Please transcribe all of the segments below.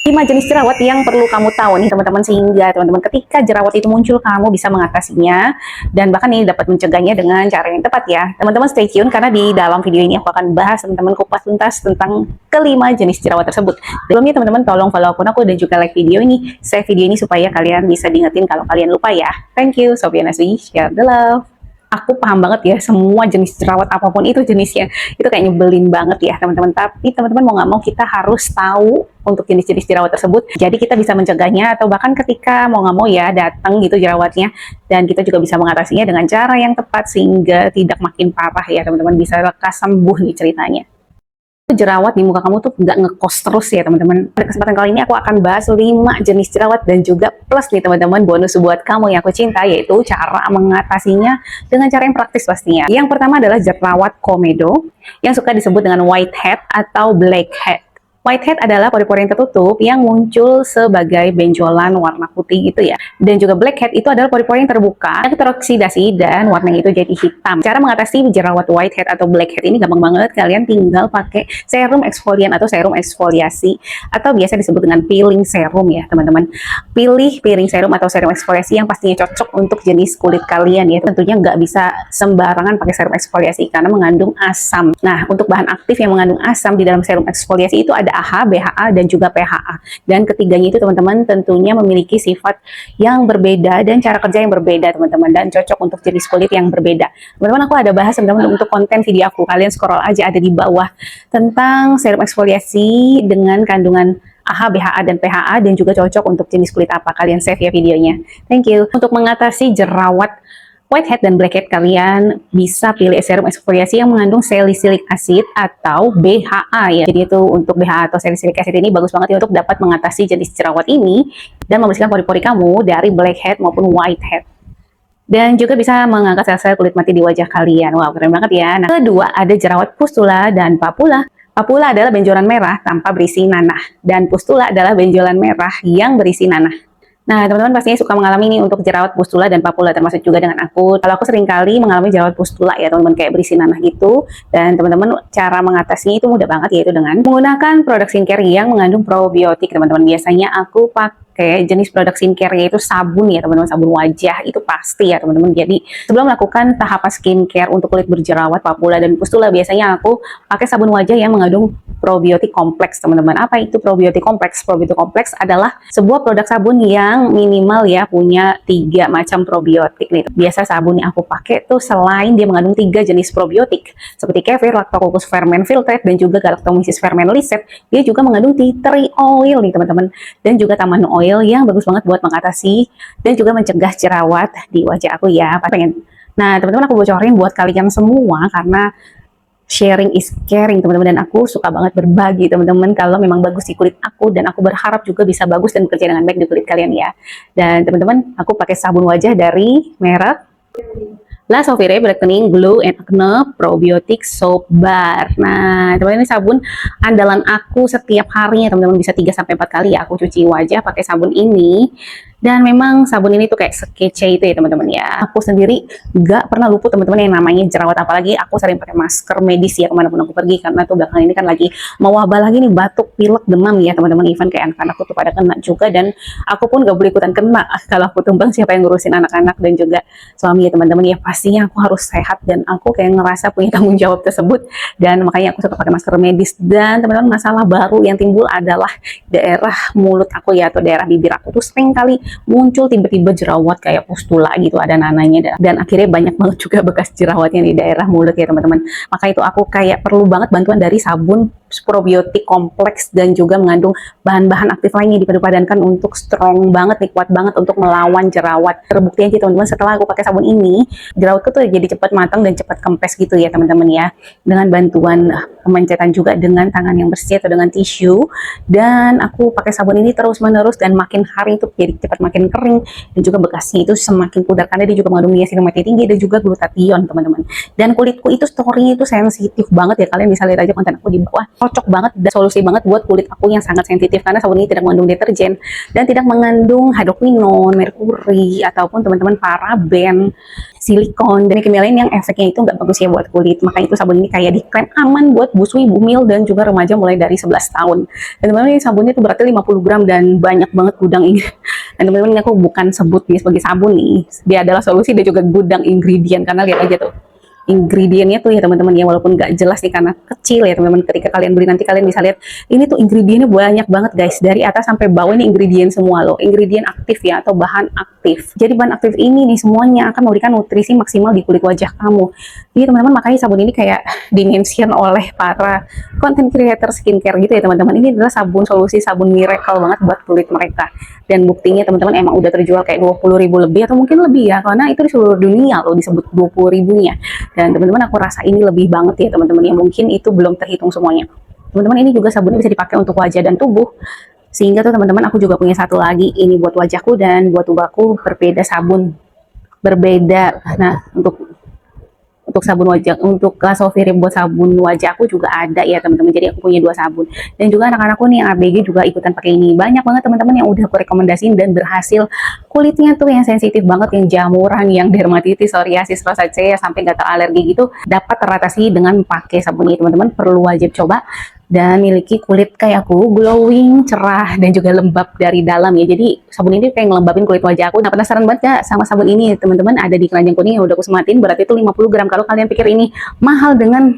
5 jenis jerawat yang perlu kamu tahu nih teman-teman, sehingga teman-teman ketika jerawat itu muncul kamu bisa mengatasinya dan bahkan nih dapat mencegahnya dengan cara yang tepat ya. Teman-teman stay tune karena di dalam video ini aku akan bahas teman-teman kupas tuntas tentang kelima jenis jerawat tersebut. Sebelumnya teman-teman tolong follow akun aku dan juga like video ini, share video ini supaya kalian bisa diingetin kalau kalian lupa ya. Thank you, Sophia Naswi, share the love. Aku paham banget ya, semua jenis jerawat apapun itu jenisnya, itu kayak nyebelin banget ya teman-teman. Tapi teman-teman mau nggak mau kita harus tahu untuk jenis-jenis jerawat tersebut. Jadi kita bisa mencegahnya atau bahkan ketika mau nggak mau ya datang gitu jerawatnya. Dan kita juga bisa mengatasinya dengan cara yang tepat sehingga tidak makin parah ya teman-teman. Bisa lekas sembuh nih ceritanya. Jerawat di muka kamu tuh nggak ngekos terus ya teman-teman. Pada kesempatan kali ini aku akan bahas 5 jenis jerawat dan juga plus nih teman-teman bonus buat kamu yang aku cinta, yaitu cara mengatasinya dengan cara yang praktis pastinya. Yang pertama adalah jerawat komedo yang suka disebut dengan whitehead atau blackhead. Whitehead adalah pori-pori yang tertutup yang muncul sebagai benjolan warna putih gitu ya. Dan juga blackhead itu adalah pori-pori yang terbuka, yang teroksidasi dan warnanya itu jadi hitam. Cara mengatasi jerawat whitehead atau blackhead ini gampang banget. Kalian tinggal pakai serum eksfolian atau serum eksfoliasi atau biasa disebut dengan peeling serum ya teman-teman. Pilih peeling serum atau serum eksfoliasi yang pastinya cocok untuk jenis kulit kalian ya. Tentunya nggak bisa sembarangan pakai serum eksfoliasi karena mengandung asam. Nah, untuk bahan aktif yang mengandung asam di dalam serum eksfoliasi itu ada AHA, BHA, dan juga PHA. Dan ketiganya itu teman-teman tentunya memiliki sifat yang berbeda dan cara kerja yang berbeda teman-teman, dan cocok untuk jenis kulit yang berbeda. Teman-teman aku ada bahas teman-teman untuk konten video aku, kalian scroll aja ada di bawah tentang serum eksfoliasi dengan kandungan AHA, BHA, dan PHA dan juga cocok untuk jenis kulit apa. Kalian save ya videonya. Thank you. Untuk mengatasi jerawat whitehead dan blackhead, kalian bisa pilih serum eksfoliasi yang mengandung salicylic acid atau BHA ya. Jadi itu untuk BHA atau salicylic acid ini bagus banget ya untuk dapat mengatasi jenis jerawat ini dan membersihkan pori-pori kamu dari blackhead maupun whitehead. Dan juga bisa mengangkat sel-sel kulit mati di wajah kalian. Wow, keren banget ya. Nah, kedua ada jerawat pustula dan papula. Papula adalah benjolan merah tanpa berisi nanah, dan pustula adalah benjolan merah yang berisi nanah. Nah, teman-teman pastinya suka mengalami ini untuk jerawat pustula dan papula, termasuk juga dengan aku. Kalau aku sering kali mengalami jerawat pustula ya teman-teman, kayak berisi nanah gitu. Dan teman-teman cara mengatasinya itu mudah banget, yaitu dengan menggunakan produk skincare yang mengandung probiotik teman-teman. Biasanya aku pakai jenis produk skincare yaitu sabun ya teman-teman, sabun wajah itu pasti ya teman-teman. Jadi sebelum melakukan tahapan skincare untuk kulit berjerawat, papula, dan pustula, biasanya aku pakai sabun wajah yang mengandung probiotik kompleks teman-teman. Apa itu probiotik kompleks? Probiotik kompleks adalah sebuah produk sabun yang minimal ya punya 3 macam probiotik nih. Biasa sabun yang aku pakai tuh selain dia mengandung 3 jenis probiotik seperti kefir, lactococcus ferment filtrate, dan juga galactomyces ferment lysate, dia juga mengandung tea tree oil nih teman-teman, dan juga tamanu oil yang bagus banget buat mengatasi dan juga mencegah jerawat di wajah aku ya. Nah teman-teman, aku bocorin buat kalian semua karena sharing is caring teman-teman, dan aku suka banget berbagi teman-teman kalau memang bagus di kulit aku, dan aku berharap juga bisa bagus dan bekerja dengan baik di kulit kalian ya. Dan teman-teman, aku pakai sabun wajah dari merek La Sovire Brightening Glow and Acne Probiotic Soap Bar. Nah, teman-teman, ini sabun andalan aku setiap harinya teman-teman, bisa 3-4 kali ya aku cuci wajah pakai sabun ini. Dan memang sabun ini tuh kayak sekece itu ya teman-teman ya. Aku sendiri nggak pernah luput teman-teman yang namanya jerawat, apalagi aku sering pakai masker medis ya kemanapun aku pergi, karena tuh belakangan ini kan lagi mau wabah lagi nih, batuk, pilek, demam ya teman-teman. Even kayak anak-anakku tuh pada kena juga, dan aku pun gak boleh ikutan kena. Kalau aku tumbang siapa yang ngurusin anak-anak dan juga suami ya teman-teman ya. Pastinya aku harus sehat, dan aku kayak ngerasa punya tanggung jawab tersebut, dan makanya aku suka pakai masker medis. Dan teman-teman, masalah baru yang timbul adalah daerah mulut aku ya, atau daerah bibir aku tuh sering kali muncul tiba-tiba jerawat kayak pustula gitu, ada nananya, dan akhirnya banyak banget juga bekas jerawatnya di daerah mulut ya teman-teman. Maka itu aku kayak perlu banget bantuan dari sabun probiotik kompleks dan juga mengandung bahan-bahan aktif lainnya dipadupadankan untuk strong banget nih, kuat banget untuk melawan jerawat. Terbukti aja teman-teman, setelah aku pakai sabun ini, jerawatku tuh jadi cepat matang dan cepat kempes gitu ya teman-teman ya, dengan bantuan pemencetan juga dengan tangan yang bersih atau dengan tisu. Dan aku pakai sabun ini terus-menerus, dan makin hari itu jadi cepat makin kering, dan juga bekasnya itu semakin pudar karena dia juga mengandung niacinamide tinggi dan juga glutathione teman-teman. Dan kulitku itu story-nya itu sensitif banget ya, kalian bisa lihat aja konten aku di bawah. cocok banget dan solusi banget buat kulit aku yang sangat sensitif, karena sabun ini tidak mengandung deterjen dan tidak mengandung hidroquinon, merkuri, ataupun teman-teman paraben, silikon, dan kimia lain yang efeknya itu nggak bagus ya buat kulit. Makanya itu sabun ini kayak diklaim aman buat busui, bumil, dan juga remaja mulai dari 11 tahun. Dan teman-teman ini sabunnya itu berarti 50 gram dan banyak banget gudang ini. Dan teman-teman ini aku bukan sebut dia sebagai sabun nih, dia adalah solusi dan juga gudang ingredient, karena lihat aja tuh ingredientnya tuh ya teman-teman ya, walaupun nggak jelas nih karena kecil ya teman-teman, ketika kalian beli nanti kalian bisa lihat ini tuh ingredientnya banyak banget guys, dari atas sampai bawah ini ingredient semua loh, ingredient aktif ya atau bahan aktif. Jadi bahan aktif ini nih semuanya akan memberikan nutrisi maksimal di kulit wajah kamu. Jadi teman-teman makanya sabun ini kayak dimention oleh para content creator skincare gitu ya teman-teman, ini adalah sabun solusi, sabun miracle banget buat kulit mereka. Dan buktinya teman-teman emang udah terjual kayak 20.000 lebih atau mungkin lebih ya, karena itu di seluruh dunia loh disebut 20.000-nya. Dan teman-teman aku rasa ini lebih banget ya teman-teman, yang mungkin itu belum terhitung semuanya. Teman-teman ini juga sabunnya bisa dipakai untuk wajah dan tubuh. Sehingga tuh teman-teman aku juga punya satu lagi, ini buat wajahku dan buat tubuhku, berbeda sabun. Berbeda. Nah, untuk sabun wajah, untuk Lasovir buat sabun wajah aku juga ada ya teman-teman. Jadi aku punya 2 sabun. Dan juga anak-anakku nih yang ABG juga ikutan pakai ini. Banyak banget teman-teman yang udah aku rekomendasiin dan berhasil. Kulitnya tuh yang sensitif banget, yang jamuran, yang dermatitis, psoriasis, rosacea, sampai gatal alergi gitu, dapat teratasi dengan pakai sabun ini teman-teman. Perlu wajib coba. Dan miliki kulit kayak aku, glowing, cerah, dan juga lembab dari dalam ya. Jadi sabun ini kayak ngelembabin kulit wajah aku. Nah, penasaran banget gak sama sabun ini teman-teman? Ada di keranjang kuning yang udah aku sematin, berarti itu 50 gram. Kalau kalian pikir ini mahal dengan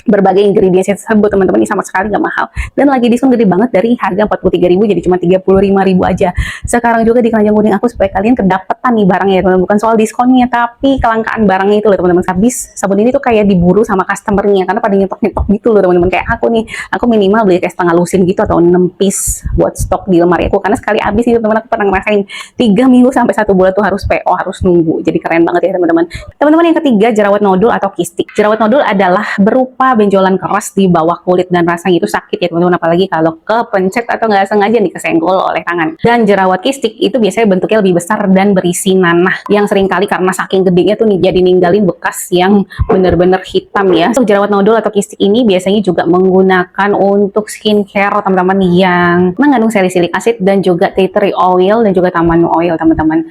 berbagai ingredients tersebut teman-teman, ini sama sekali nggak mahal dan lagi diskon gede banget, dari harga 43.000 jadi cuma 35.000 aja sekarang juga di keranjang kuning aku, supaya kalian kedapetan nih barangnya ya teman-teman. Bukan soal diskonnya tapi kelangkaan barangnya itu loh teman-teman. Habis sabun ini tuh kayak diburu sama customernya karena pada nyetok-nyetok gitu loh teman-teman. Kayak aku nih, aku minimal beli kayak setengah lusin gitu atau 6 piece buat stok di lemari aku, karena sekali habis itu teman-teman. Aku pernah ngerasain 3 minggu sampai 1 bulan tuh harus PO, harus nunggu. Jadi keren banget ya teman-teman. Teman-teman yang ketiga, jerawat nodul atau kistik. Jerawat nodul adalah berupa benjolan keras di bawah kulit dan rasanya itu sakit ya teman-teman, apalagi kalau kepencet atau nggak sengaja nih kesenggol oleh tangan. Dan jerawat kistik itu biasanya bentuknya lebih besar dan berisi nanah, yang seringkali karena saking gedenya tuh nih jadi ninggalin bekas yang bener-bener hitam ya. Untuk jerawat nodul atau kistik ini biasanya juga menggunakan untuk skincare teman-teman yang mengandung salicylic acid dan juga tea tree oil dan juga tamanu oil teman-teman.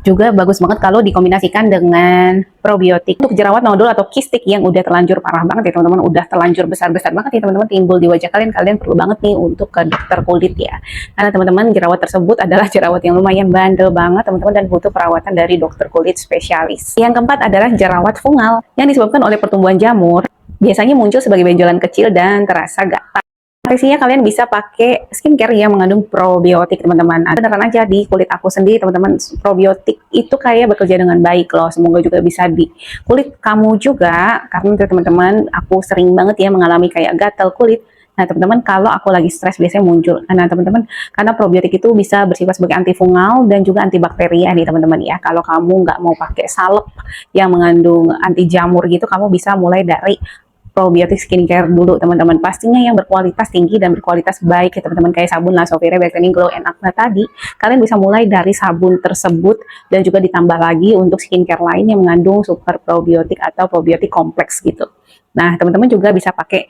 Juga bagus banget kalau dikombinasikan dengan probiotik. Untuk jerawat nodul atau kistik yang udah terlanjur parah banget ya teman-teman, udah terlanjur besar-besar banget ya teman-teman timbul di wajah kalian, kalian perlu banget nih untuk ke dokter kulit ya. Karena teman-teman jerawat tersebut adalah jerawat yang lumayan bandel banget teman-teman dan butuh perawatan dari dokter kulit spesialis. Yang keempat adalah jerawat fungal yang disebabkan oleh pertumbuhan jamur. Biasanya muncul sebagai benjolan kecil dan terasa gatal. Solusinya kalian bisa pakai skincare yang mengandung probiotik teman-teman. Beneran aja di kulit aku sendiri teman-teman, probiotik itu kayak bekerja dengan baik loh. Semoga juga bisa di kulit kamu juga, karena teman-teman aku sering banget ya mengalami kayak gatal kulit. Nah teman-teman, kalau aku lagi stres biasanya muncul. Nah teman-teman, karena probiotik itu bisa bersifat sebagai antifungal dan juga antibakteria nih teman-teman ya. Kalau kamu nggak mau pakai salep yang mengandung anti jamur gitu, kamu bisa mulai dari probiotik skincare dulu teman-teman, pastinya yang berkualitas tinggi dan berkualitas baik ya teman-teman, kayak sabun Lasovir Brightening Glow and Acne tadi. Kalian bisa mulai dari sabun tersebut dan juga ditambah lagi untuk skincare lain yang mengandung super probiotik atau probiotik kompleks gitu. Nah teman-teman juga bisa pakai.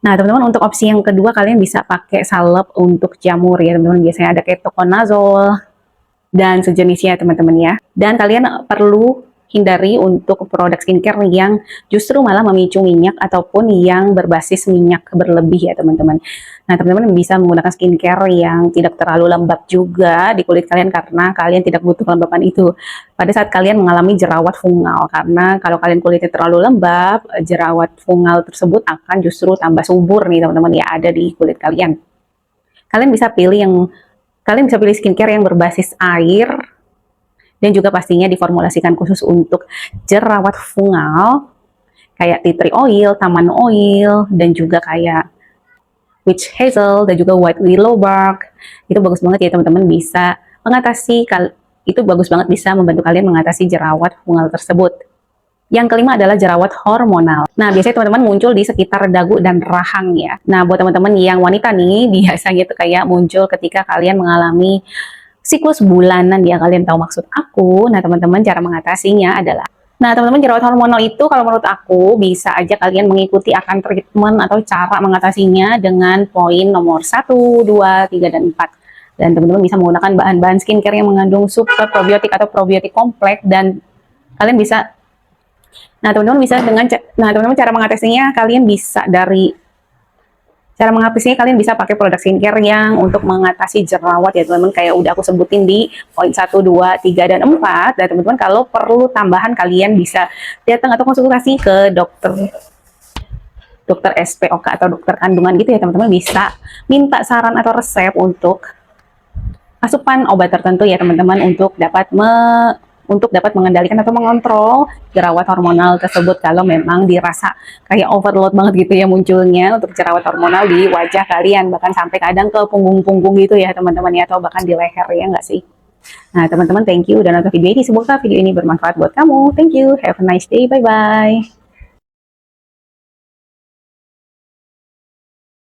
Nah teman-teman, untuk opsi yang kedua kalian bisa pakai salep untuk jamur ya teman-teman, biasanya ada ketoconazole dan sejenisnya teman-teman ya. Dan kalian perlu hindari untuk produk skincare yang justru malah memicu minyak ataupun yang berbasis minyak berlebih ya teman-teman. Nah teman-teman bisa menggunakan skincare yang tidak terlalu lembab juga di kulit kalian, karena kalian tidak butuh kelembapan itu pada saat kalian mengalami jerawat fungal. Karena kalau kalian kulitnya terlalu lembab, jerawat fungal tersebut akan justru tambah subur nih teman-teman ya ada di kulit kalian. Kalian bisa pilih skincare yang berbasis air dan juga pastinya diformulasikan khusus untuk jerawat fungal kayak tea tree oil, taman oil, dan juga kayak witch hazel dan juga white willow bark. Itu bagus banget ya teman-teman, bisa mengatasi, itu bagus banget bisa membantu kalian mengatasi jerawat fungal tersebut. Yang kelima adalah jerawat hormonal. Nah, biasanya teman-teman muncul di sekitar dagu dan rahang ya. Nah, buat teman-teman yang wanita nih, biasanya itu kayak muncul ketika kalian mengalami siklus bulanan ya, kalian tahu maksud aku. Nah teman-teman, cara mengatasinya adalah Nah, teman-teman, jerawat hormonal itu kalau menurut aku bisa aja kalian mengikuti akan treatment atau cara mengatasinya dengan poin nomor 1, 2, 3, dan 4. Dan teman-teman bisa menggunakan bahan-bahan skincare yang mengandung super probiotik atau probiotik kompleks, dan kalian bisa, nah teman-teman bisa dengan, nah teman-teman cara mengatasinya kalian bisa dari Cara mengatasinya kalian bisa pakai produk skincare yang untuk mengatasi jerawat ya teman-teman, kayak udah aku sebutin di poin 1, 2, 3, dan 4. Dan teman-teman kalau perlu tambahan kalian bisa datang atau konsultasi ke dokter SPOK atau dokter kandungan gitu ya teman-teman, bisa minta saran atau resep untuk asupan obat tertentu ya teman-teman, untuk dapat mengendalikan atau mengontrol jerawat hormonal tersebut kalau memang dirasa kayak overload banget gitu ya munculnya untuk jerawat hormonal di wajah kalian, bahkan sampai kadang ke punggung-punggung gitu ya teman-teman ya, atau bahkan di leher ya nggak sih. Nah teman-teman, thank you udah nonton video ini, semoga video ini bermanfaat buat kamu. Thank you, have a nice day, bye bye.